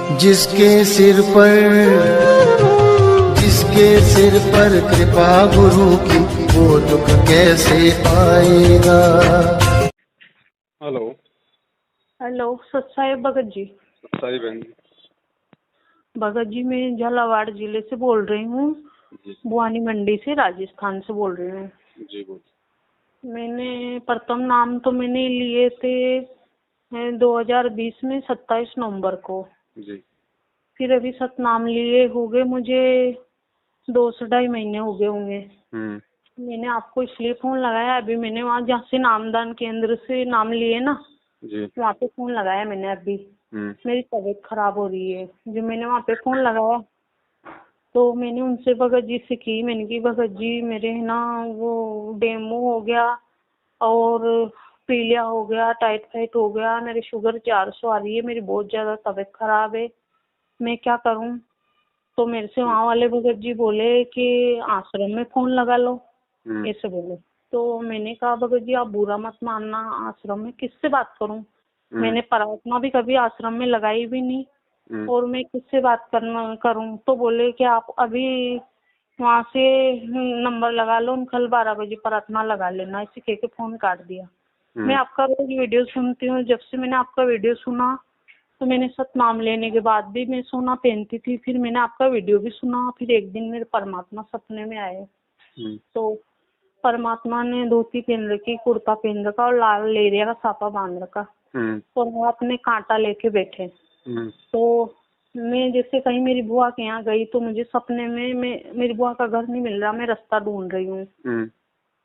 जिसके सिर पर कृपा गुरु की, वो दुख कैसे आएगा। हेलो। हेलो सतसाई भगत जी। सारी बहन भगत जी मैं झालावाड़ जिले से बोल रही हूँ, जी। बुआनी मंडी से, राजस्थान से बोल रही हूँ। जी बोल। मैंने प्रथम नाम तो मैंने लिए थे 2020 में 27 नवंबर को। जी। फिर अभी सतनाम लिए हो गए मुझे 2 से 2.5 महीने हो गए होंगे। मैंने आपको इसलिए फोन लगाया, अभी मैंने वहाँ जहाँ से नामदान केंद्र से नाम लिए ना जी। वहाँ पे फोन लगाया मैंने। अभी मेरी तबीयत खराब हो रही है, जो मैंने वहाँ पे फोन लगाया तो मैंने उनसे भगत जी से की। मैंने की भगत जी मेरे है ना वो डेंगू हो गया और पीलिया हो गया, टाइफाइड हो गया, मेरी शुगर 400 आ रही है, मेरी बहुत ज्यादा तबीयत खराब है, मैं क्या करूं। तो मेरे से वहाँ वाले भगत जी बोले कि आश्रम में फोन लगा लो, ऐसे बोले। तो मैंने कहा भगत जी आप बुरा मत मानना, आश्रम में किससे बात करूं, मैंने प्रार्थना भी कभी आश्रम में लगाई भी नहीं और मैं किससे बात करूं। तो बोले कि आप अभी वहाँ से नंबर लगा लो, कल 12 बजे प्रार्थना लगा लेना, इसे कह के फोन काट दिया। मैं आपका रोज वीडियो सुनती हूँ, जब से मैंने आपका वीडियो सुना तो मैंने सतनाम लेने के बाद भी मैं सोना पहनती थी, फिर मैंने आपका वीडियो भी सुना। फिर एक दिन मेरे परमात्मा सपने में आए तो परमात्मा ने धोती पहन रखी, कुर्ता पहन रखा और लाल लेरिया का साफा बांध रखा और वो अपने कांटा लेके बैठे। तो मैं जैसे कहीं मेरी बुआ के यहाँ गई तो मुझे सपने में मेरी बुआ का घर नहीं मिल रहा, मैं रास्ता ढूंढ रही हूँ।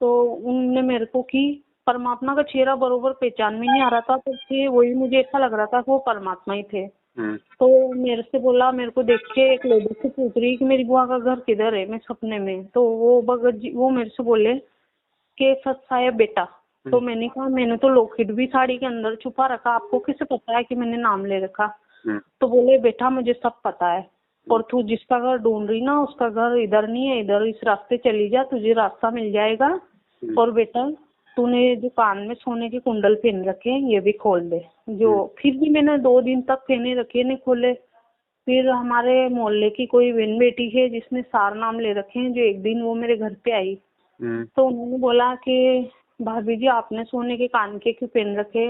तो उनने मेरे को की परमात्मा का चेहरा बरोबर पहचान में नहीं आ रहा था, तो वही मुझे ऐसा लग रहा था कि वो परमात्मा ही थे। तो मेरे से बोला, मेरे को देख के एक लेडी से पूछ रही कि मेरी बुआ का घर किधर है, मैं सपने में। तो वो भगत जी वो मेरे से बोले कि सत्साहेब बेटा। तो मैंने कहा मैंने तो लॉकेट भी साड़ी के अंदर छुपा रखा, आपको कैसे पता है कि मैंने नाम ले रखा। तो बोले बेटा मुझे सब पता है और तू जिसका घर ढूंढ रही ना उसका घर इधर नहीं है, इधर इस रास्ते चली जा, तुझे रास्ता मिल जाएगा। और बेटा तूने जो कान में सोने के कुंडल पहन रखे हैं ये भी खोल दे। जो फिर भी मैंने 2 दिन तक पहने रखे, नहीं खोले। फिर हमारे मोहल्ले की कोई बहन बेटी है जिसने सार नाम ले रखे हैं, जो एक दिन वो मेरे घर पे आई तो उन्होंने बोला कि भाभी जी आपने सोने के कान के क्यों पहन रखे,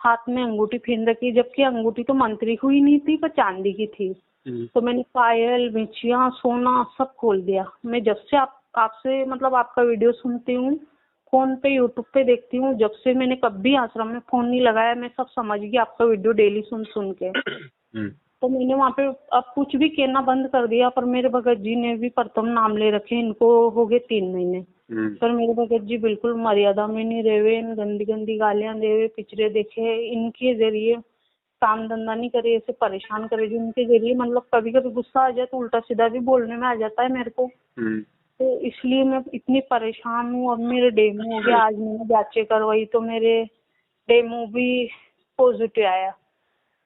हाथ में अंगूठी पहन रखी, जबकि अंगूठी तो मंत्री हुई नहीं थी पर चांदी की थी। तो मैंने पायल, बिछिया, सोना सब खोल दिया। मैं जब से आपसे मतलब आपका वीडियो सुनती हूँ, फोन पे यूट्यूब पे देखती हूँ, जब से मैंने कभी आश्रम में फोन नहीं लगाया, मैं सब समझ गई आपका वीडियो डेली सुन के। तो मैंने वहाँ पे अब कुछ भी कहना बंद कर दिया। पर मेरे भगत जी ने भी प्रथम नाम ले रखे, इनको हो गए 3 महीने। पर मेरे भगत जी बिल्कुल मर्यादा में नहीं रहे, गंदी गंदी गालियां दे, पिक्चरें देखे, इनके जरिए काम धंधा नहीं करे, ऐसे परेशान करे जो इनके जरिए मतलब कभी कभी गुस्सा आ जाए तो उल्टा सीधा भी बोलने में आ जाता है मेरे को। तो इसलिए मैं इतनी परेशान हूँ। अब मेरे डेमो हो गया, आज मैंने जांचें करवाई तो मेरे डेमो भी पॉजिटिव आया,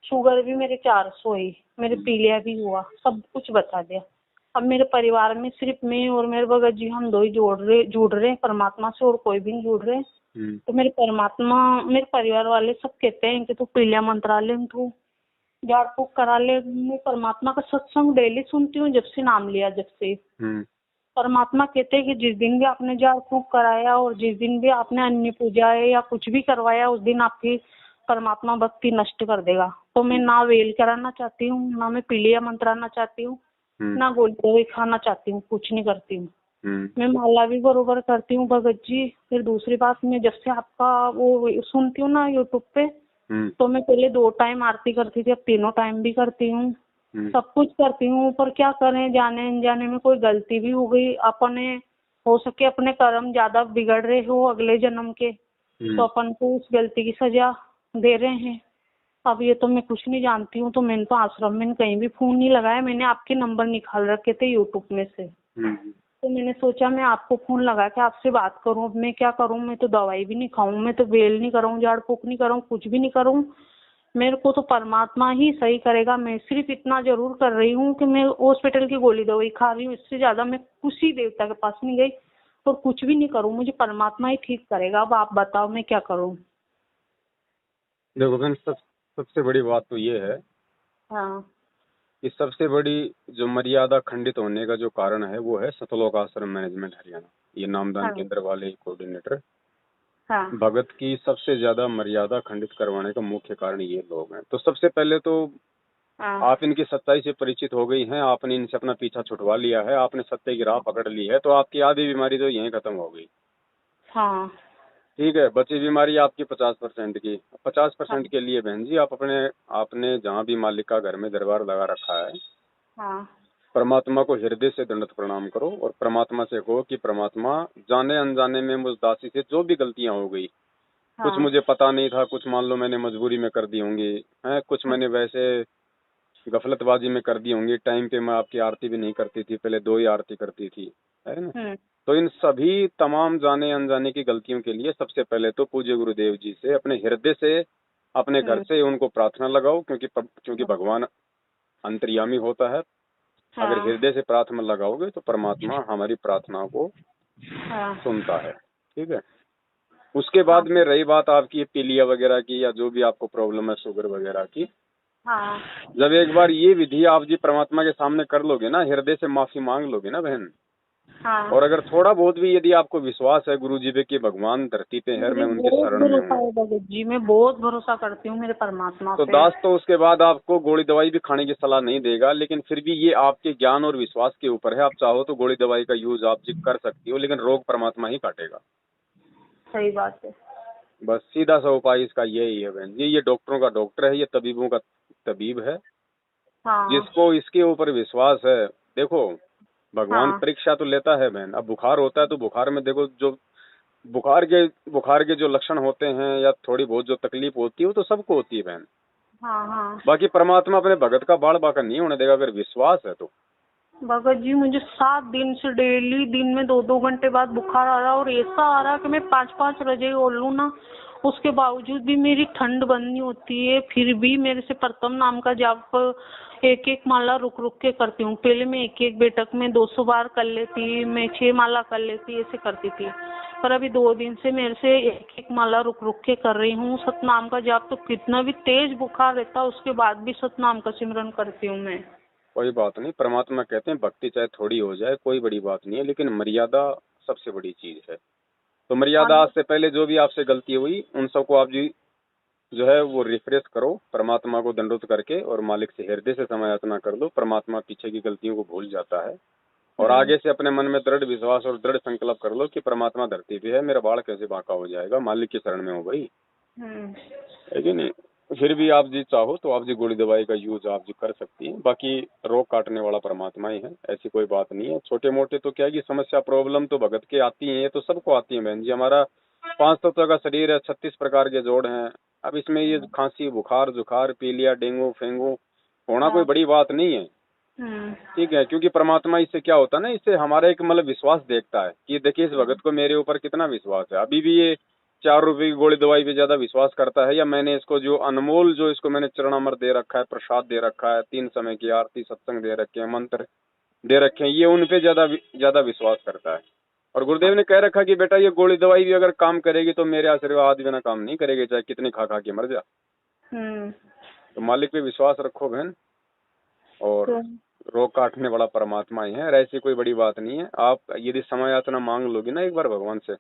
शुगर भी मेरे 400 ही, मेरे पीलिया भी हुआ, सब कुछ बता दिया। अब मेरे परिवार में सिर्फ मैं और मेरे भगत जी हम 2 ही जुड़ रहे हैं परमात्मा से, और कोई भी नहीं जुड़ रहे। तो मेरे परिवार वाले सब कहते हैं कि तू पीलिया मंत्रालय में तू झाड़ फूक करा ले। मैं परमात्मा का सत्संग डेली सुनती हूँ जब से नाम लिया, जब से परमात्मा कहते हैं कि जिस दिन भी आपने झाड़ फूक कराया और जिस दिन भी आपने अन्य पूजा या कुछ भी करवाया उस दिन आपकी परमात्मा भक्ति नष्ट कर देगा। तो मैं ना वेल कराना चाहती हूँ, ना मैं पीलिया मंत्राना चाहती हूँ, ना गोली दवाई खाना चाहती हूँ, कुछ नहीं करती हूँ। मैं माला भी बरोबर करती हूँ भगत जी। फिर दूसरी बात, मैं जब से आपका वो सुनती हूँ ना यूट्यूब पे, तो मैं पहले 2 टाइम आरती करती थी, अब 3 टाइम भी करती हूँ, सब कुछ करती हूँ। पर क्या करें, जाने अनजाने में कोई गलती भी हो गई, अपने हो सके अपने कर्म ज्यादा बिगड़ रहे हो अगले जन्म के, तो अपन को उस गलती की सजा दे रहे हैं। अब ये तो मैं कुछ नहीं जानती हूँ। तो मैंने तो आश्रम में कहीं भी फोन नहीं लगाया, मैंने आपके नंबर निकाल रखे थे यूट्यूब में से। तो मैंने सोचा मैं आपको फोन लगा के आपसे बात करूं। अब मैं क्या करूं, मैं तो दवाई भी नहीं खाऊं, मैं तो बेल नहीं कराऊं, झाड़ फूक नहीं कराऊं, कुछ भी नहीं करूं, मेरे को तो परमात्मा ही सही करेगा। मैं सिर्फ इतना जरूर कर रही हूँ कि मैं हॉस्पिटल की गोली दवाई खा रही हूँ, इससे ज्यादा मैं किसी देवता के पास नहीं गई और कुछ भी नहीं करूँ, मुझे परमात्मा ही ठीक करेगा। अब आप बताओ मैं क्या करूँ। देखो बहन, सबसे बड़ी बात तो ये है हाँ इस सबसे बड़ी जो मर्यादा खंडित होने का जो कारण है वो है सतलोक आश्रम मैनेजमेंट हरियाणा, ये नामदान हाँ केंद्र वाले कोऑर्डिनेटर। हाँ भगत की सबसे ज्यादा मर्यादा खंडित करवाने का मुख्य कारण ये लोग हैं। तो सबसे पहले तो हाँ आप इनकी सच्चाई से परिचित हो गई हैं, आपने इनसे अपना पीछा छुड़वा लिया है, आपने सत्य की राह पकड़ ली है, तो आपकी आधी बीमारी तो यहीं खत्म हो गई। हाँ ठीक है, बची बीमारी आपकी 50% की। हाँ 50% के लिए बहन जी आप आपने जहाँ भी मालिक का घर में दरबार लगा रखा है, हाँ परमात्मा को हृदय से दंडवत प्रणाम करो और परमात्मा से कहो कि परमात्मा, जाने अनजाने में मुझ दासी से जो भी गलतियां हो गई, कुछ हाँ मुझे पता नहीं था, कुछ मान लो मैंने मजबूरी में कर दी होंगी, है कुछ मैंने वैसे गफलतबाजी में कर दी होंगी, टाइम पे मैं आपकी आरती भी नहीं करती थी, पहले 2 ही आरती करती थी, है ना। हम्म तो इन सभी तमाम जाने अनजाने की गलतियों के लिए सबसे पहले तो पूज्य गुरुदेव जी से अपने हृदय से, अपने घर हम्म से उनको प्रार्थना लगाओ, क्योंकि भगवान अंतर्यामी होता है। अगर हाँ हृदय से प्रार्थना लगाओगे तो परमात्मा हमारी प्रार्थना को हाँ सुनता है। ठीक है, उसके हाँ बाद में रही बात आपकी पीलिया वगैरह की या जो भी आपको प्रॉब्लम है शुगर वगैरह की, हाँ जब एक बार ये विधि आप जी परमात्मा के सामने कर लोगे ना, हृदय से माफी मांग लोगे ना बहन, हाँ और अगर थोड़ा बहुत भी यदि आपको विश्वास है गुरु जी पे कि भगवान धरती पे है, मुझे मैं उनके बहुत शरण में भरोसा हूँ, है भगत जी, मैं बहुत भरोसा करती हूँ मेरे परमात्मा तो पे। दास तो उसके बाद आपको गोली दवाई भी खाने की सलाह नहीं देगा, लेकिन फिर भी ये आपके ज्ञान और विश्वास के ऊपर है। आप चाहो तो गोली दवाई का यूज आप जी कर सकती हो, लेकिन रोग परमात्मा ही काटेगा। सही बात है। बस सीधा सा उपाय इसका यही है बहन जी, ये डॉक्टरों का डॉक्टर है, ये तबीबों का तबीब है। हाँ जिसको इसके ऊपर विश्वास है, देखो भगवान हाँ परीक्षा तो लेता है बहन। अब बुखार होता है तो बुखार में देखो, जो बुखार के जो लक्षण होते हैं या थोड़ी बहुत जो तकलीफ होती है वो तो सबको होती है बहन। हाँ हाँ बाकी परमात्मा अपने भगत का बाल बाका नहीं होने देगा अगर विश्वास है तो। भगत जी, मुझे 7 दिन से डेली दिन में 2-2 घंटे बाद बुखार आ रहा, और ऐसा आ रहा कि मैं 5-5 रजाई ओढ़ लूं ना, उसके बावजूद भी मेरी ठंड बंद नहीं होती है। फिर भी मेरे से प्रथम नाम का जाप 1-1 माला रुक रुक के करती हूँ। पहले मैं 1-1 बेटक में 200 बार कर लेती, मैं 6 माला कर लेती, ऐसे करती थी। पर अभी 2 दिन से मेरे से 1-1 माला रुक रुक के कर रही हूँ। सतनाम का जाप तो कितना भी तेज बुखार रहता उसके बाद भी सतनाम का सिमरन करती हूँ मैं। कोई बात नहीं, परमात्मा कहते हैं भक्ति चाहे थोड़ी हो जाए कोई बड़ी बात नहीं है, लेकिन मर्यादा सबसे बड़ी चीज है। तो मर्यादा आज से पहले जो भी आपसे गलती हुई उन सबको आप जी जो है वो रिफ्रेश करो, परमात्मा को दंडोत करके और मालिक से हृदय से समायाचना कर दो। परमात्मा पीछे की गलतियों को भूल जाता है, और आगे से अपने मन में दृढ़ विश्वास और दृढ़ संकल्प कर लो कि परमात्मा धरती पे है, मेरा बाल कैसे बांका हो जाएगा, मालिक की शरण में हो गई, है कि नहीं। फिर भी आप जी चाहो तो आप जी गोली दवाई का यूज आप जी कर सकती हैं, बाकी रोग काटने वाला परमात्मा ही है, ऐसी कोई बात नहीं है। छोटे मोटे तो क्या है कि समस्या प्रॉब्लम तो भगत के आती हैं, ये तो सबको आती है बहन जी। हमारा 5 तत्व का शरीर है, 36 प्रकार के जोड़ हैं। अब इसमें ये खांसी बुखार जुखार पीलिया डेंगू फेंगू होना कोई बड़ी बात नहीं है। ठीक है, क्योंकि परमात्मा इससे क्या होता है ना, इससे हमारा एक मतलब विश्वास देखता है कि देखिए इस भगत को मेरे ऊपर कितना विश्वास है। अभी भी ये 4 रुपए की गोली दवाई पे ज्यादा विश्वास करता है, या मैंने इसको जो अनमोल जो इसको मैंने चरणामृत दे रखा है, प्रसाद दे रखा है, 3 समय की आरती सत्संग दे रखे हैं, मंत्र दे रखे हैं, ये उन पे ज्यादा विश्वास करता है। और गुरुदेव ने कह रखा कि बेटा ये गोली दवाई भी अगर काम करेगी तो मेरे आशीर्वाद बिना काम नहीं करेगी, चाहे कितनी खा खा के मर जा। तो मालिक पे विश्वास रखो बहन, और रोग काटने वाला परमात्मा ही है, और ऐसी कोई बड़ी बात नहीं है। आप यदि समय याचना मांग लोगी ना एक बार भगवान से,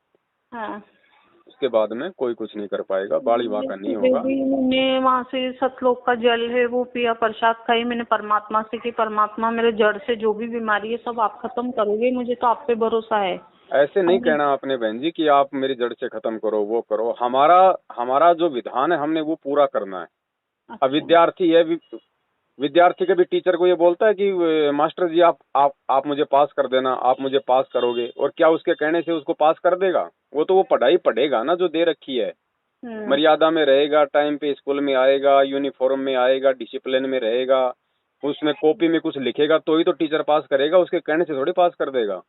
उसके बाद में कोई कुछ नहीं कर पाएगा, बाड़ी बांका नहीं होगा। मैंने वहाँ से सतलोक का जल है वो पिया, प्रसाद खाई, मैंने परमात्मा से कि परमात्मा मेरे जड़ से जो भी बीमारी है सब आप खत्म करोगे, मुझे तो आप पे भरोसा है। ऐसे नहीं कहना आपने बहन जी कि आप मेरी जड़ से खत्म करो वो करो, हमारा जो विधान है हमने वो पूरा करना है। अब विद्यार्थी है, विद्यार्थी कभी टीचर को ये बोलता है कि मास्टर जी आप मुझे पास कर देना, आप मुझे पास करोगे, और क्या उसके कहने से उसको पास कर देगा? वो तो वो पढ़ाई पढ़ेगा ना जो दे रखी है, मर्यादा में रहेगा, टाइम पे स्कूल में आएगा, यूनिफॉर्म में आएगा, डिसिप्लिन में रहेगा, उसमें कॉपी में कुछ लिखेगा तो ही तो टीचर पास करेगा, उसके कहने से थोड़ी पास कर देगा।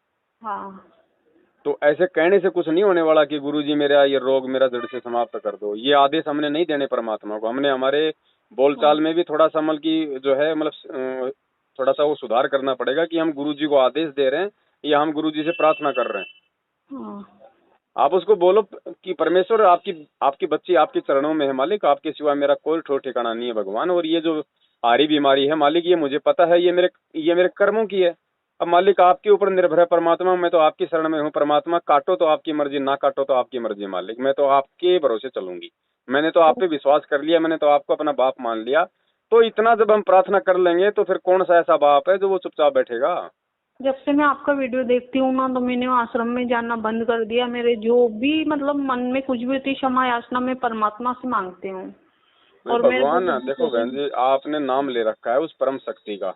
तो ऐसे कहने से कुछ नहीं होने वाला कि गुरुजी मेरा ये रोग मेरा जड़ से समाप्त कर दो। ये आदेश हमने नहीं देने परमात्मा को, हमने हमारे बोलचाल में भी थोड़ा सा की जो है मतलब थोड़ा सा वो सुधार करना पड़ेगा कि हम गुरुजी को आदेश दे रहे हैं या हम गुरुजी से प्रार्थना कर रहे हैं। आप उसको बोलो कि परमेश्वर आपकी बच्ची आपके चरणों में है मालिक, आपके सिवा मेरा कोई ठोर ठिकाना नहीं है भगवान, और ये जो आ रही बीमारी है मालिक, ये मुझे पता है, ये मेरे कर्मों की है। अब मालिक आपके ऊपर निर्भर है परमात्मा, मैं तो आपकी शरण में हूँ परमात्मा, काटो तो आपकी मर्जी, ना काटो तो आपकी मर्जी मालिक, मैं तो आपके भरोसे चलूंगी, मैंने तो आप पे विश्वास कर लिया, मैंने तो आपको अपना बाप मान लिया। तो इतना जब हम प्रार्थना कर लेंगे तो फिर कौन सा ऐसा बाप है जो वो चुपचाप बैठेगा। जब से मैं आपका वीडियो देखती हूँ ना, तो मैंने आश्रम में जाना बंद कर दिया। मेरे जो भी मतलब मन में कुछ भी होती क्षमा याचना मैं परमात्मा से मांगती हूँ। और भगवान देखो बहन जी, आपने नाम ले रखा है उस परम शक्ति का,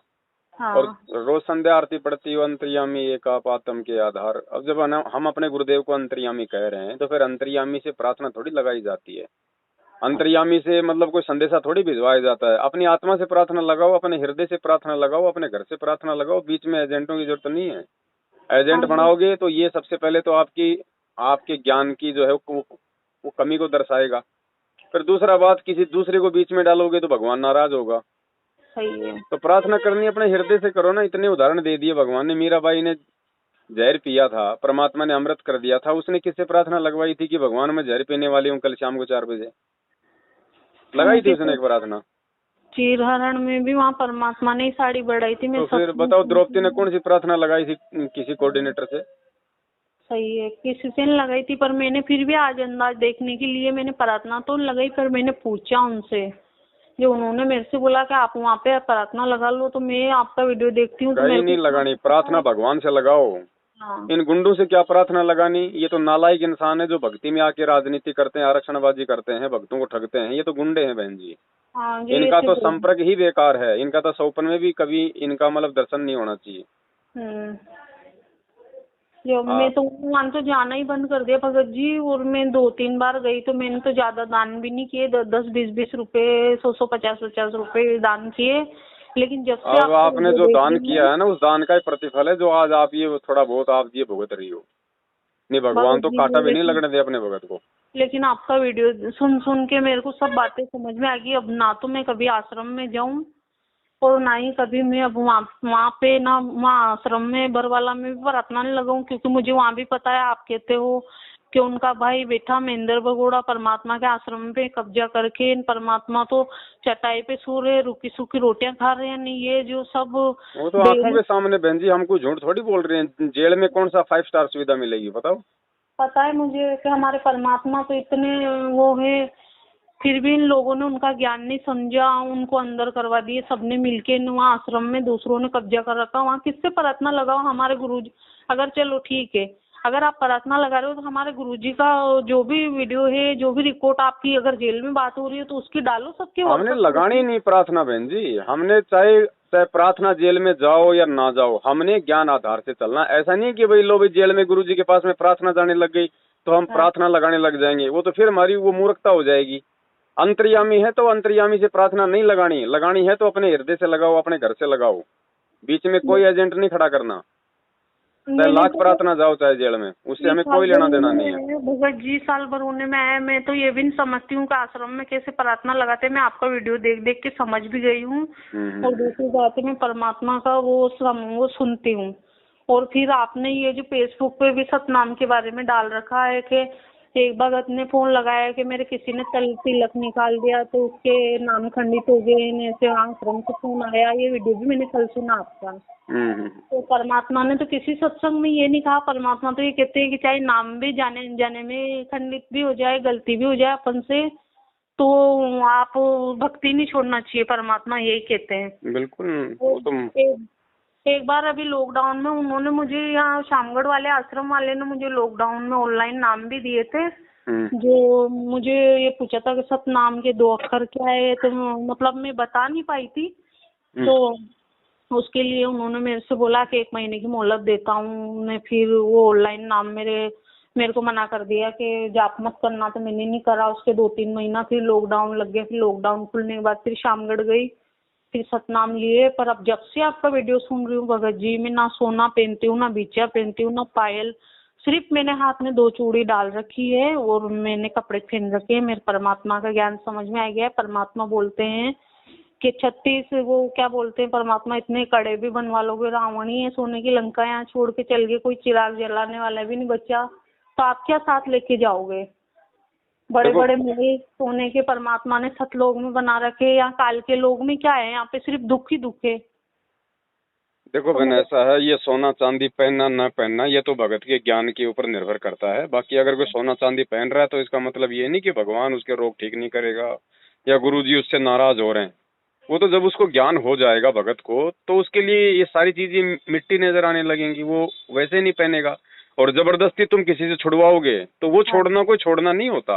और रोज संध्या आरती पढ़ती हो अंतर्यामी एक आप आत्म के आधार। अब जब हम अपने गुरुदेव को अंतर्यामी कह रहे हैं तो फिर अंतर्यामी से प्रार्थना थोड़ी लगाई जाती है, अंतर्यामी से मतलब कोई संदेशा थोड़ी भिजवाया जाता है। अपनी आत्मा से प्रार्थना लगाओ, अपने हृदय से प्रार्थना लगाओ, अपने घर से प्रार्थना लगाओ, बीच में एजेंटों की जरूरत नहीं है। एजेंट बनाओगे तो ये सबसे पहले तो आपके ज्ञान की जो है वो कमी को दर्शाएगा। फिर दूसरा बात, किसी दूसरे को बीच में डालोगे तो भगवान नाराज होगा। सही है। तो प्रार्थना करनी अपने हृदय से करो ना। इतने उदाहरण दे दिए भगवान ने। मीराबाई ने जहर पिया था, परमात्मा ने अमृत कर दिया था, उसने किससे प्रार्थना लगवाई थी कि भगवान मैं जहर पीने वाली हूँ, कल शाम को 4 बजे लगाई थी उसने एक प्रार्थना। चीरहरण में भी वहाँ परमात्मा ने साड़ी बढ़ाई थी। मैं तो फिर बताओ द्रौपदी ने कौन सी प्रार्थना लगाई थी किसी कोऑर्डिनेटर से? सही है, किसी से नहीं लगाई थी, पर मैंने फिर भी आज अंदाज देखने के लिए मैंने प्रार्थना तो लगाई। पर मैंने पूछा उनसे, जो उन्होंने मेरे से बोला कि आप वहाँ पे प्रार्थना लगा लो, तो मैं आपका वीडियो देखती हूँ। कहीं नहीं लगानी प्रार्थना, भगवान से लगाओ। हाँ। इन गुंडों से क्या प्रार्थना लगानी? ये तो नालायक इंसान है जो भक्ति में आके राजनीति करते हैं, आरक्षणबाजी करते हैं, भक्तों को ठगते हैं। ये तो गुंडे हैं बहन जी। हाँ, इनका तो संपर्क ही बेकार है, इनका तो सौपन में भी कभी इनका मतलब दर्शन नहीं होना चाहिए। जो मैं तो वहाँ तो जाना ही बंद कर दिया भगत जी। और मैं 2-3 बार गई तो मैंने तो ज्यादा दान भी नहीं किए, 10-20 रुपए, 100 50 रुपए दान किए। लेकिन जब से अब आपने जो दान किया है ना, उस दान का ही प्रतिफल है जो आज आप ये थोड़ा बहुत आप ये भुगत रही हो। नहीं, भगवान तो कांटा भी नहीं लगने दे अपने भगत को। लेकिन आपका वीडियो सुन सुन के मेरे को सब बातें समझ में आ गई। अब ना तो मैं कभी आश्रम में जाऊं और ना ही कभी मैं अब वहाँ पे ना वहाँ आश्रम में बरवाला में भी प्रार्थना नहीं लगाऊं, क्योंकि मुझे वहाँ भी पता है आप कहते हो कि उनका भाई बेटा महेंद्र भगोड़ा परमात्मा के आश्रम पे कब्जा करके परमात्मा तो चटाई पे सो रहे, रुकी सूखी रोटियां खा रहे हैं। नहीं, ये जो सब वो तो आंखों के सामने बहन जी, हमको झूठ थोड़ी बोल रहे हैं। जेल में कौन सा 5 स्टार सुविधा मिलेगी बताओ? पता है मुझे कि हमारे परमात्मा तो इतने वो है, फिर भी इन लोगों ने उनका ज्ञान नहीं समझा, उनको अंदर करवा दिए सबने मिलके। वहाँ आश्रम में दूसरों ने कब्जा कर रखा। वहाँ किससे प्रार्थना लगाओ? हमारे गुरुजी, अगर चलो ठीक है, अगर आप प्रार्थना लगा रहे हो तो हमारे गुरुजी का जो भी वीडियो है, जो भी रिपोर्ट आपकी अगर जेल में बात हो रही है तो उसकी डालो सबके। हमने लगानी नहीं प्रार्थना बहन जी। हमने चाहे प्रार्थना जेल में जाओ या ना जाओ, हमने ज्ञान आधार से चलना। ऐसा नहीं कि भाई लो भाई जेल में गुरुजी के पास में प्रार्थना जाने लग गई तो हम प्रार्थना लगाने लग जाएंगे। वो तो फिर हमारी वो मूर्खता हो जाएगी। अंतर्यामी है तो अंतर्यामी से प्रार्थना नहीं लगानी, लगानी है तो अपने हृदय से लगाओ, अपने घर से लगाओ। बीच में कोई एजेंट नहीं खड़ा करना। चाहे लाख प्रार्थना जाओ चाहे जेल में, उससे हमें कोई लेना देना नहीं है। भगत जी साल भर होने में आया, मैं तो ये भी नहीं समझती हूँ कि आश्रम में कैसे प्रार्थना लगाते हैं। मैं आपका वीडियो देख देख के समझ भी गई हूँ। और दूसरी बात है, मैं परमात्मा का वो सुनती हूँ। और फिर आपने ये जो फेसबुक पे भी सतनाम के बारे में डाल रखा है कि एक भगत ने फोन लगाया कि मेरे किसी ने तिलक निकाल दिया तो उसके नाम खंडित हो गए, ऐसे आश्रम से फोन आया। ये वीडियो भी मैंने कल सुना आपका। तो परमात्मा ने तो किसी सत्संग में ये नहीं कहा। परमात्मा तो ये कहते हैं कि चाहे नाम भी जाने जाने में खंडित भी हो जाए, गलती भी हो जाए अपन से, तो आप भक्ति नहीं छोड़ना चाहिए। परमात्मा यही कहते हैं। बिल्कुल। एक बार अभी लॉकडाउन में उन्होंने मुझे, यहाँ शामगढ़ वाले आश्रम वाले ने मुझे लॉकडाउन में ऑनलाइन नाम भी दिए थे। जो मुझे ये पूछा था कि सतनाम के 2 अक्षर क्या है, तो मतलब मैं बता नहीं पाई थी। तो उसके लिए उन्होंने मेरे से बोला कि 1 महीने की मोहलत देता हूँ मैं। फिर वो ऑनलाइन नाम मेरे को मना कर दिया कि जाप मत करना, तो मैंने नहीं करा। उसके 2-3 महीना फिर लॉकडाउन लग गया। फिर लॉकडाउन खुलने के बाद फिर शामगढ़ गई, फिर सतनाम लिए। पर अब जब से आपका वीडियो सुन रही हूँ भगत जी, मैं ना सोना पहनती हूँ, ना बिछिया पहनती हूँ, ना पायल। सिर्फ मैंने हाथ में 2 चूड़ी डाल रखी है और मैंने कपड़े पहन रखे हैं। मेरे परमात्मा का ज्ञान समझ में आ गया है। परमात्मा बोलते हैं कि 36 वो क्या बोलते हैं परमात्मा, इतने कड़े भी बनवा लोगे, रावण ही है सोने की लंका यहाँ छोड़ के चल गए, कोई चिराग जलाने वाला भी नहीं बचा, तो आप क्या साथ लेके जाओगे? बड़े देखो बड़े महल सोने के परमात्मा ने सतलोक में बना रखे, या काल के लोक में क्या है, यहाँ पे सिर्फ दुख ही दुख है। देखो तो बहन, मुझे ऐसा है, ये सोना चांदी पहनना न पहनना ये तो भगत के ज्ञान के ऊपर निर्भर करता है। बाकी अगर कोई सोना चांदी पहन रहा है तो इसका मतलब ये नहीं कि भगवान उसके रोग ठीक नहीं करेगा या गुरु जी उससे नाराज हो रहे हैं। वो तो जब उसको ज्ञान हो जाएगा भगत को, तो उसके लिए ये सारी चीजें मिट्टी नजर आने लगेंगी, वो वैसे नहीं पहनेगा। और जबरदस्ती तुम किसी से छुड़वाओगे तो वो हाँ छोड़ना कोई छोड़ना नहीं होता।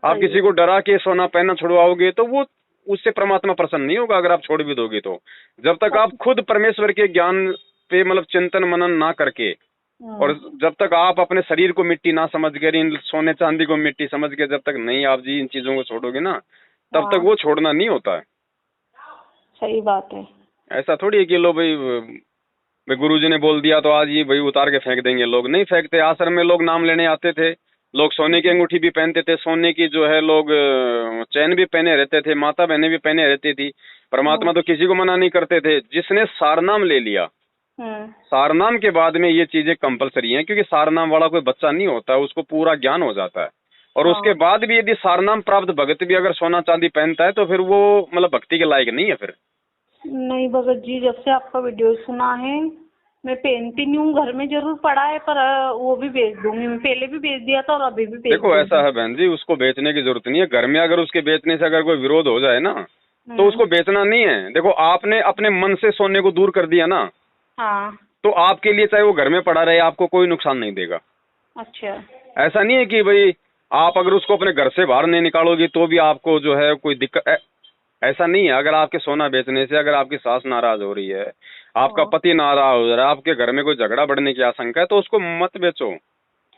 आप सही किसी को डरा के सोना पहनना छुड़वाओगे तो वो उससे परमात्मा प्रसन्न नहीं होगा अगर आप छोड़ भी दोगे तो। जब तक आप है। खुद परमेश्वर के ज्ञान पे मतलब चिंतन मनन ना करके, और जब तक आप अपने शरीर को मिट्टी ना समझ कर, इन सोने चांदी को मिट्टी समझ के जब तक नहीं आप जी इन चीजों को छोड़ोगे ना, तब तक हाँ वो छोड़ना नहीं होता है। सही बात है। ऐसा थोड़ी है कि लो भाई गुरु जी ने बोल दिया तो आज ही भाई उतार के फेंक देंगे। लोग नहीं फेंकते। आश्रम में लोग नाम लेने आते थे, लोग सोने की अंगूठी भी पहनते थे, सोने की जो है लोग चैन भी पहने रहते थे, माता बहनें भी पहने रहती थी। परमात्मा तो किसी को मना नहीं करते थे। जिसने सारनाम ले लिया, सारनाम के बाद में ये चीजें कंपलसरी हैं, क्योंकि सारनाम वाला कोई बच्चा नहीं होता, उसको पूरा ज्ञान हो जाता है। और उसके बाद भी यदि सारनाम प्राप्त भगत भी अगर सोना चांदी पहनता है तो फिर वो मतलब भक्ति के लायक नहीं है फिर। नहीं भगत जी, जब से आपका वीडियो सुना है मैं पहनती नहीं हूँ, घर में जरूर पड़ा है, पर वो भी बेच दूंगी मैं। पहले भी बेच दिया था और अभी भी बेच देखो ऐसा दूंगी। है बहन जी, उसको बेचने की जरूरत नहीं है। घर में अगर उसके बेचने से अगर कोई विरोध हो जाए ना, तो उसको बेचना नहीं है। देखो आपने अपने मन से सोने को दूर कर दिया ना, हाँ तो आपके लिए चाहे वो घर में पड़ा रहे आपको कोई नुकसान नहीं देगा। अच्छा। ऐसा नहीं है कि भाई आप अगर उसको अपने घर से बाहर नहीं निकालोगी तो भी आपको जो है कोई दिक्कत, ऐसा नहीं है। अगर आपके सोना बेचने से अगर आपकी सास नाराज हो रही है, आपका पति नाराज हो रहा है, आपके घर में कोई झगड़ा बढ़ने की आशंका है, तो उसको मत बेचो।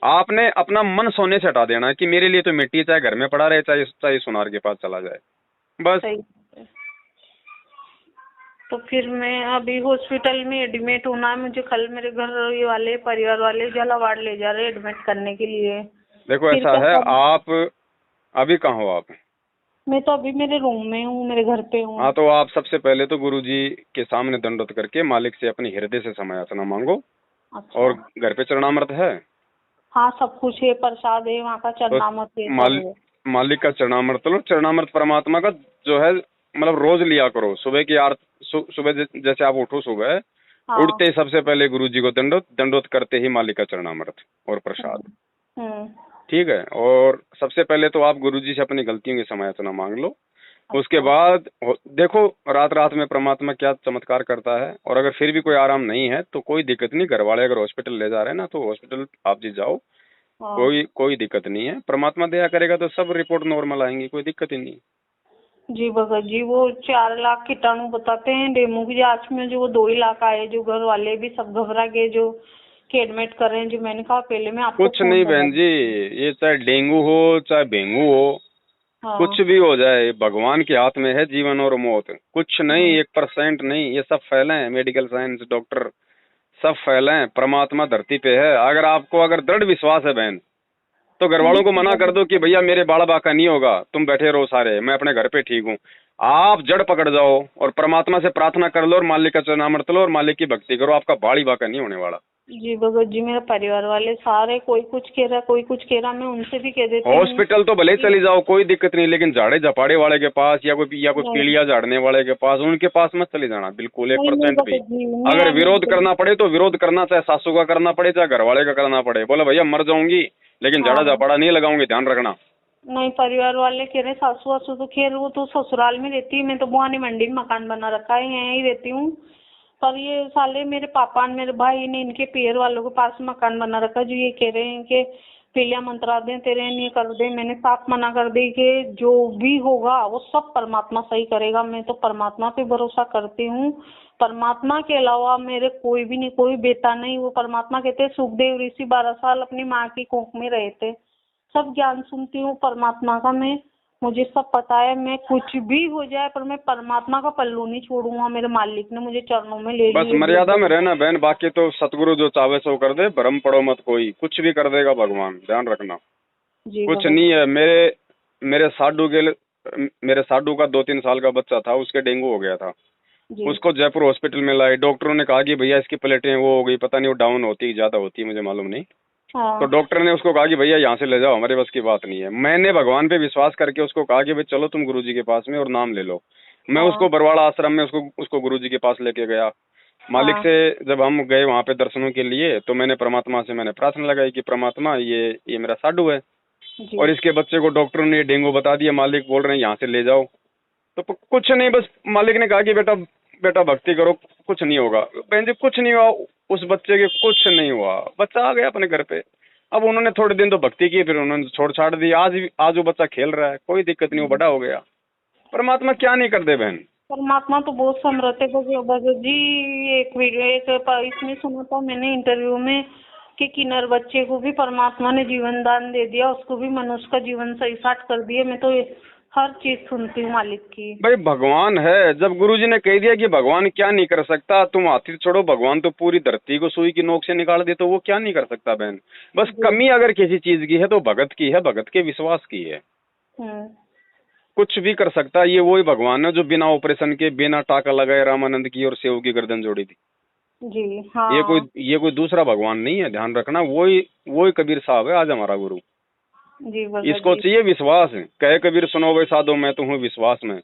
आपने अपना मन सोने से हटा देना है कि मेरे लिए तो मिट्टी चाहे घर में पड़ा रहे, चाहे चाहे सुनार के पास चला जाए, बस। सही है। तो फिर मैं अभी हॉस्पिटल में एडमिट होना है मुझे। कल मेरे घर ये वाले परिवार वाले झालावाड़ ले जा रहे हैं एडमिट करने के लिए। देखो फिर ऐसा क्या है, करना? आप अभी कहाँ हो आप? मैं तो अभी मेरे रूम में हूँ, मेरे घर पे हूँ। हाँ, तो आप सबसे पहले तो गुरुजी के सामने दंडवत करके मालिक से अपनी हृदय से क्षमायाचना मांगो। अच्छा। और घर पे चरणामृत है? हाँ सब कुछ है, प्रसाद है वहाँ का, तो चरणामृत है, सब है। मालिक का चरणामृत लो। चरणामृत परमात्मा का जो है मतलब रोज लिया करो। सुबह की सुबह जैसे आप उठो, सुबह हाँ। उठते ही सबसे पहले गुरुजी को दंडवत करते ही मालिक का चरणामृत और प्रसाद, ठीक है। और सबसे पहले तो आप गुरुजी से अपनी गलतियों की क्षमायाचना मांग लो। उसके बाद देखो रात रात में परमात्मा क्या चमत्कार करता है। और अगर फिर भी कोई आराम नहीं है तो कोई दिक्कत नहीं, घर वाले अगर हॉस्पिटल ले जा रहे हैं ना तो हॉस्पिटल आप जी जाओ, कोई दिक्कत नहीं है। परमात्मा दया करेगा तो सब रिपोर्ट नॉर्मल आएंगी, कोई दिक्कत ही नहीं। जी भगत जी, वो 4 लाख कीटाणु बताते हैं डेमो की जांच में, जो वो 2 ही लाख आए, जो घर वाले भी सब घबरा गए, जो कि एडमिट कर रहे हैं। जो मैंने कहा पहले मैं आपको कुछ नहीं बहन जी, ये चाहे डेंगू हो चाहे डेंगू हो, कुछ भी हो जाए, भगवान के हाथ में है जीवन और मौत। कुछ नहीं, 1% नहीं, ये सब फैले हैं। मेडिकल साइंस, डॉक्टर सब फैले हैं। परमात्मा धरती पे है। अगर आपको अगर दृढ़ विश्वास है बहन, तो घर वालों को मना कर दो कि भैया मेरे बाल बाका नहीं होगा, तुम बैठे रहो सारे, मैं अपने घर पे ठीक हूँ। आप जड़ पकड़ जाओ और परमात्मा से प्रार्थना कर लो और मालिक का चरणामृत लो और मालिक की भक्ति करो, आपका बाड़ी बाका नहीं होने वाला। जी भगत जी, मेरे परिवार वाले सारे, कोई कुछ कह रहा कोई कुछ कह रहा, मैं उनसे भी कह देती हूँ। हॉस्पिटल तो भले ही चली जाओ, कोई दिक्कत नहीं, लेकिन झाड़े झपाड़े वाले के पास या कोई पीलिया झाड़ने वाले के पास, उनके पास मत चले जाना बिल्कुल 1% भी। अगर विरोध करना पड़े तो विरोध करना, चाहे सासू का करना पड़े चाहे घर वाले का करना पड़े। बोले भैया मर जाऊंगी लेकिन झाड़ा झपाड़ा नहीं लगाऊंगी, ध्यान रखना। नहीं, परिवार वाले कह रहे सासू वासू तो खैर वो तो ससुराल में रहती है, मैं तो बुआनी मंडी में मकान बना रखा है, यहीं रहती हूँ। पर ये साले मेरे पापा ने, मेरे भाई ने, इनके पीर वालों के पास मकान बना रखा, जो ये कह रहे हैं कि पीलिया मंत्रा दे तेरे, नहीं कर दे। मैंने साफ मना कर दी कि जो भी होगा वो सब परमात्मा सही करेगा। मैं तो परमात्मा पे भरोसा करती हूँ। परमात्मा के अलावा मेरे कोई भी नहीं, कोई बेटा नहीं। वो परमात्मा कहते हैं, सुखदेव ऋषि 12 साल अपनी माँ की कोख में रहे थे। सब ज्ञान सुनती हूँ परमात्मा का मैं, मुझे सब पता है। मैं कुछ भी हो जाए पर मैं परमात्मा का पल्लू नहीं छोड़ूंगा। मेरे मालिक ने मुझे चरणों में ले लिया। बस मर्यादा में रहना बहन, बाकी तो सतगुरु जो चाहे सो कर दे, भ्रम पड़ो मत, कोई कुछ भी कर देगा भगवान, ध्यान रखना। कुछ नहीं है। मेरे साडू का 2-3 साल का बच्चा था, उसके डेंगू हो गया था। उसको जयपुर हॉस्पिटल में लाए। डॉक्टरों ने कहा कि भैया इसकी प्लेटें वो हो गई, पता नहीं वो डाउन होती ज्यादा होती है, मुझे मालूम नहीं। हाँ। तो डॉक्टर ने उसको कहा कि भैया यहाँ से ले जाओ, हमारे बस की बात नहीं है। मैंने भगवान पे विश्वास करके उसको कहा कि भाई चलो तुम गुरुजी के पास में और नाम ले लो। मैं हाँ। उसको बरवाड़ा आश्रम में उसको गुरुजी के पास लेके गया। मालिक हाँ। से जब हम गए वहाँ पे दर्शनों के लिए, तो मैंने परमात्मा से प्रार्थना लगाई कि परमात्मा ये मेरा साधु है जी। और इसके बच्चे को डॉक्टरों ने डेंगू बता दिया, मालिक बोल रहे हैं यहाँ से ले जाओ। तो कुछ नहीं, बस मालिक ने कहा कि बेटा बेटा भक्ति करो, कुछ नहीं होगा। बहन जी कुछ नहीं हुआ, उस बच्चे के कुछ नहीं हुआ, बच्चा आ गया अपने घर पे। अब उन्होंने थोड़े दिन तो भक्ति की, फिर उन्होंने छोड़ छाड़ दी। आज वो बच्चा खेल रहा है, कोई दिक्कत नहीं, वो बड़ा हो गया। परमात्मा क्या नहीं कर दे बहन। परमात्मा तो बहुत समर्थ है भगत जी। एक वीडियो इसमें सुना था मैंने इंटरव्यू में कि किन्नर बच्चे को भी परमात्मा ने जीवन दान दे दिया, उसको भी मनुष्य का जीवन सही साठ कर दिया। मैं तो हर चीज सुनती हूँ मालिक की। भाई भगवान है, जब गुरुजी ने कह दिया कि भगवान क्या नहीं कर सकता, तुम हाथी छोड़ो, भगवान तो पूरी धरती को सुई की नोक से निकाल दे, तो वो क्या नहीं कर सकता बहन। बस कमी अगर किसी चीज की है तो भगत की है, भगत के विश्वास की है। कुछ भी कर सकता है। ये वही भगवान है जो बिना ऑपरेशन के, बिना टाका लगाए रामानंद की और सेव की गर्दन जोड़ी थी। जी हाँ। ये कोई दूसरा भगवान नहीं है, ध्यान रखना। वही कबीर साहब है आज हमारा गुरु। जी इसको चाहिए विश्वास। कहे कबीर सुनो वे साधो, मैं तो हूँ विश्वास में।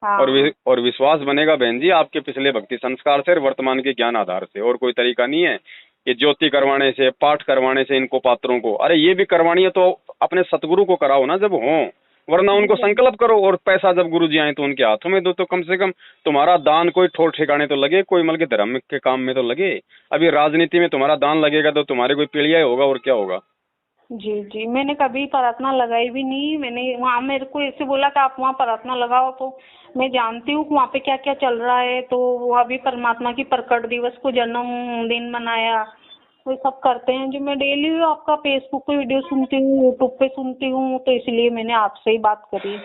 हाँ। और विश्वास बनेगा बहन जी आपके पिछले भक्ति संस्कार से और वर्तमान के ज्ञान आधार से। और कोई तरीका नहीं है कि ज्योति करवाने से, पाठ करवाने से इनको पात्रों को। अरे ये भी करवानी है तो अपने सतगुरु को कराओ ना जब हो, वरना उनको संकल्प करो। और पैसा जब गुरु जी आए तो उनके हाथों में दो, तो कम से कम तुम्हारा दान कोई ठोर ठिकाने तो लगे, कोई मतलब के धर्म के काम में तो लगे। अभी राजनीति में तुम्हारा दान लगेगा तो तुम्हारे कोई पीढ़िया होगा, और क्या होगा। जी जी, मैंने कभी प्रार्थना लगाई भी नहीं। मैंने वहाँ मेरे को ऐसे बोला कि आप वहाँ प्रार्थना लगाओ, तो मैं जानती हूँ वहाँ पे क्या क्या चल रहा है। तो वहाँ भी परमात्मा की प्रकट दिवस को जन्मदिन मनाया, वो सब करते हैं। जो मैं डेली आपका फेसबुक पे वीडियो सुनती हूँ, यूट्यूब पे सुनती हूँ, तो इसलिए मैंने आपसे ही बात करी।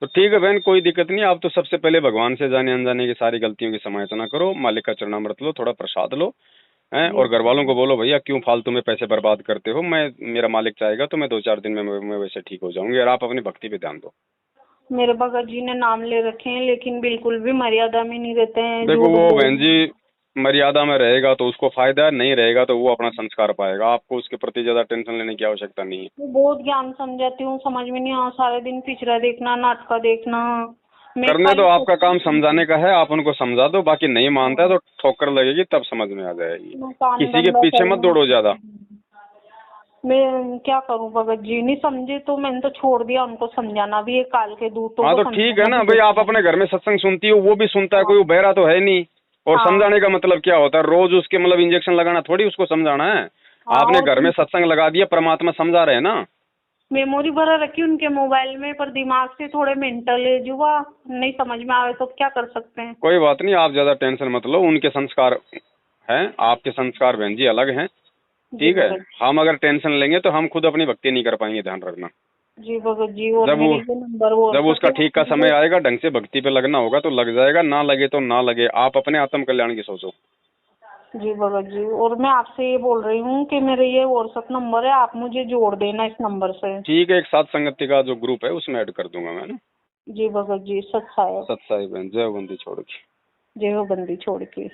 तो ठीक है बहन, कोई दिक्कत नहीं। आप तो सबसे पहले भगवान से जाने अनजाने की सारी गलतियों की समायोजना करो, मालिक का चरणामृत लो, थोड़ा प्रसाद लो हैं, और घर वालों को बोलो भैया क्यों फालतू में पैसे बर्बाद करते हो। मेरा मालिक चाहेगा तो मैं 2-4 दिन में मैं वैसे ठीक हो जाऊंगी। और आप अपनी भक्ति पे ध्यान दो। मेरे भगत जी ने नाम ले रखे हैं, लेकिन बिल्कुल भी मर्यादा में नहीं रहते हैं। देखो वो बहन जी मर्यादा में रहेगा तो उसको फायदा, नहीं रहेगा तो वो अपना संस्कार पाएगा। आपको उसके प्रति ज्यादा टेंशन लेने की आवश्यकता नहीं है। मैं बहुत ज्ञान समझाती हूँ, समझ में नहीं आ, सारे दिन पिक्चर देखना, नाटक देखना। करने तो आपका काम समझाने का है, आप उनको समझा दो। बाकी नहीं मानता है तो ठोकर लगेगी, तब समझ में आ जाएगी। किसी के पीछे मत दौड़ो ज्यादा। मैं क्या करूं भगत जी, नहीं समझे तो मैंने तो छोड़ दिया उनको समझाना भी। एक काल के दूतों हाँ को तो ठीक है समझाना ना भी भाई, आप जरूरी अपने घर में सत्संग सुनती हो, वो भी सुनता है, कोई वो बहरा तो है नहीं। और हाँ। समझाने का मतलब क्या होता है, रोज उसके मतलब इंजेक्शन लगाना थोड़ी उसको समझाना है। आपने और घर में सत्संग लगा दिया, परमात्मा समझा रहे हैं ना। मेमोरी भरा रखी उनके मोबाइल में, पर दिमाग से थोड़े मेंटल है, जो वह नहीं समझ में आवे तो क्या कर सकते हैं। कोई बात नहीं, आप ज्यादा टेंशन मत लो। उनके संस्कार हैं, आपके संस्कार बहन जी अलग हैं। ठीक है, हम अगर टेंशन लेंगे तो हम खुद अपनी भक्ति नहीं कर पाएंगे, ध्यान रखना। जी भगत जी। और मेरी जो नंबर वो जब उसका ठीक का समय आएगा, ढंग से भक्ति पे लगना होगा तो लग जाएगा, ना लगे तो ना लगे। आप अपने आत्म कल्याण की सोचो। जी भगत जी। और मैं आपसे ये बोल रही हूँ कि मेरे ये व्हाट्सएप नंबर है, आप मुझे जोड़ देना इस नंबर से। ठीक है, एक साथ संगति का जो ग्रुप है उसमें ऐड कर दूंगा मैं ना। जी भगत जी। सत्साई सत्साई बहन, जय बंदी छोड़ के। जय हो बंदी छोड़ के।